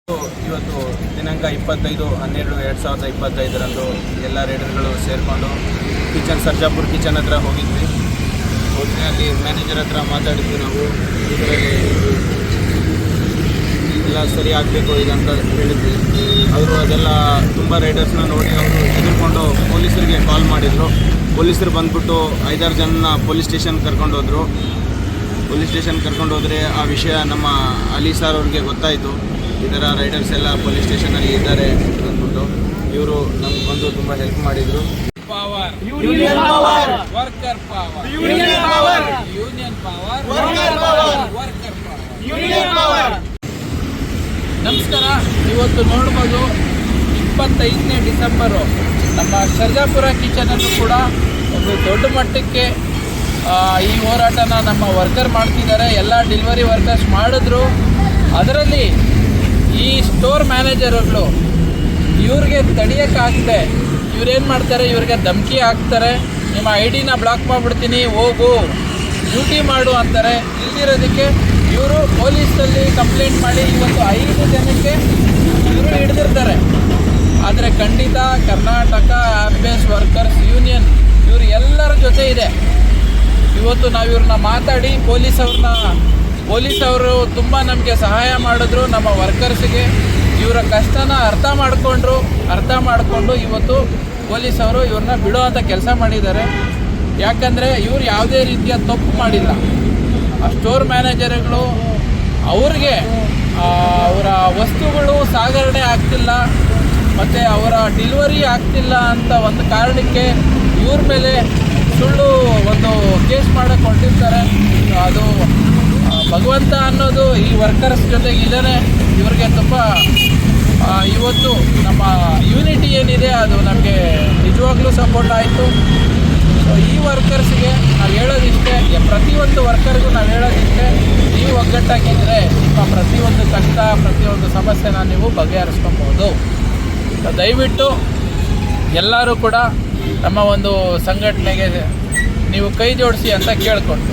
ಇವತ್ತು ದಿನಾಂಕ 25/12/2025 ಎಲ್ಲ ರೈಡರ್ಗಳು ಸೇರಿಕೊಂಡು ಸರ್ಜಾಪುರ ಕಿಚನ್ ಹತ್ರ ಹೋಗಿದ್ವಿ. ಅಲ್ಲಿ ಮ್ಯಾನೇಜರ್ ಹತ್ರ ಮಾತಾಡಿದ್ವಿ. ನಾವು ಇದರಲ್ಲಿ ಎಲ್ಲ ಸರಿ ಆಗಬೇಕು ಇದಂತ ಹೇಳಿದ್ವಿ. ಅವರು ಅದೆಲ್ಲ ತುಂಬ ರೈಡರ್ಸ್ನ ನೋಡಿ ಅವರು ಹೆದರ್ಕೊಂಡು ಪೊಲೀಸರಿಗೆ ಕಾಲ್ ಮಾಡಿದರು. ಪೊಲೀಸರು ಬಂದ್ಬಿಟ್ಟು 5-6 ಜನ ಪೊಲೀಸ್ ಸ್ಟೇಷನ್ ಕರ್ಕೊಂಡೋದ್ರು. ಪೊಲೀಸ್ ಸ್ಟೇಷನ್ ಕರ್ಕೊಂಡೋದ್ರೆ ಆ ವಿಷಯ ನಮ್ಮ ಅಲಿ ಸರ್ ಅವ್ರಿಗೆ ಗೊತ್ತಾಯಿತು. ಈ ಥರ ರೈಡರ್ಸ್ ಎಲ್ಲ ಪೊಲೀಸ್ ಸ್ಟೇಷನಲ್ಲಿ ಇದ್ದಾರೆ ಅಂದ್ಬಿಟ್ಟು ಇವರು ನಮ್ಗೆ ಬಂದು ತುಂಬ ಹೆಲ್ಪ್ ಮಾಡಿದರು. Power union power worker power union power union power worker power worker power union power. ನಮಸ್ಕಾರ. ಇವತ್ತು ನೋಡ್ಬೋದು 25ನೇ ಡಿಸೆಂಬರು ನಮ್ಮ ಸರ್ಜಾಪುರ ಕಿಚನನ್ನು ಕೂಡ ಒಂದು ದೊಡ್ಡ ಮಟ್ಟಕ್ಕೆ ಈ ಹೋರಾಟನ ನಮ್ಮ ವರ್ಕರ್ ಮಾಡ್ತಿದ್ದಾರೆ. ಎಲ್ಲ ಡೆಲಿವರಿ ವರ್ಕರ್ಸ್ ಮಾಡಿದ್ರು. ಅದರಲ್ಲಿ ಈ ಸ್ಟೋರ್ ಮ್ಯಾನೇಜರ್ಗಳು ಇವ್ರಿಗೆ ತಡೆಯೋಕ್ಕಾಗದೆ ಇವ್ರೇನು ಮಾಡ್ತಾರೆ, ಇವ್ರಿಗೆ ಧಮಕಿ ಹಾಕ್ತಾರೆ. ನಿಮ್ಮ ID-ನ ಬ್ಲಾಕ್ ಮಾಡಿಬಿಡ್ತೀನಿ, ಹೋಗು ಡ್ಯೂಟಿ ಮಾಡು ಅಂತಾರೆ. ಇಲ್ದಿರೋದಕ್ಕೆ ಇವರು ಪೊಲೀಸಲ್ಲಿ ಕಂಪ್ಲೇಂಟ್ ಮಾಡಿ ಇವತ್ತು 5 ಜನಕ್ಕೆ ಇವರು ಹಿಡಿದಿರ್ತಾರೆ. ಆದರೆ ಖಂಡಿತ ಕರ್ನಾಟಕ ಆ್ಯಪ್ ವರ್ಕರ್ಸ್ ಯೂನಿಯನ್ ಇವರು ಎಲ್ಲರ ಜೊತೆ ಇದೆ. ಇವತ್ತು ನಾವು ಇವ್ರನ್ನ ಮಾತಾಡಿ ಪೊಲೀಸವರು ತುಂಬ ನಮಗೆ ಸಹಾಯ ಮಾಡಿದ್ರು. ನಮ್ಮ ವರ್ಕರ್ಸ್ಗೆ ಇವರ ಕಷ್ಟನ ಅರ್ಥ ಮಾಡಿಕೊಂಡು ಇವತ್ತು ಪೊಲೀಸವರು ಇವ್ರನ್ನ ಬಿಡೋ ಅಂಥ ಕೆಲಸ ಮಾಡಿದ್ದಾರೆ. ಯಾಕಂದರೆ ಇವ್ರು ಯಾವುದೇ ರೀತಿಯ ತಪ್ಪು ಮಾಡಿಲ್ಲ. ಆ ಸ್ಟೋರ್ ಮ್ಯಾನೇಜರ್ಗಳು ಅವ್ರಿಗೆ ಅವರ ವಸ್ತುಗಳು ಸಾಗಣೆ ಆಗ್ತಿಲ್ಲ ಮತ್ತು ಅವರ ಡೆಲಿವರಿ ಆಗ್ತಿಲ್ಲ ಅಂತ ಒಂದು ಕಾರಣಕ್ಕೆ ಇವ್ರ ಮೇಲೆ ಸುಳ್ಳು ಒಂದು ಕೇಸ್ ಮಾಡೋಕ್ಕೆ ಹೊರಟಿರ್ತಾರೆ. ಅದು ಭಗವಂತ ಅನ್ನೋದು ಈ ವರ್ಕರ್ಸ್ ಜೊತೆಗೆ ಇದ್ದಾನೆ. ಇವ್ರಿಗೆ ತುಂಬ ಇವತ್ತು ನಮ್ಮ ಯೂನಿಟಿ ಏನಿದೆ ಅದು ನಮಗೆ ನಿಜವಾಗ್ಲೂ ಸಪೋರ್ಟ್ ಆಯಿತು. ಸೊ ಈ ವರ್ಕರ್ಸ್ಗೆ ನಾವು ಹೇಳೋದಿಷ್ಟೇ, ಪ್ರತಿಯೊಂದು ವರ್ಕರ್ಗೂ ನಾವು ಹೇಳೋದಿಷ್ಟೇ, ನೀವು ಒಗ್ಗಟ್ಟಾಗಿದ್ದರೆ ನಿಮ್ಮ ಪ್ರತಿಯೊಂದು ಕಷ್ಟ ಪ್ರತಿಯೊಂದು ಸಮಸ್ಯೆನ ನೀವು ಬಗೆಹರಿಸ್ಕೊಬೋದು. ದಯವಿಟ್ಟು ಎಲ್ಲರೂ ಕೂಡ ನಮ್ಮ ಒಂದು ಸಂಘಟನೆಗೆ ನೀವು ಕೈ ಜೋಡಿಸಿ ಅಂತ ಕೇಳಿಕೊಂಡು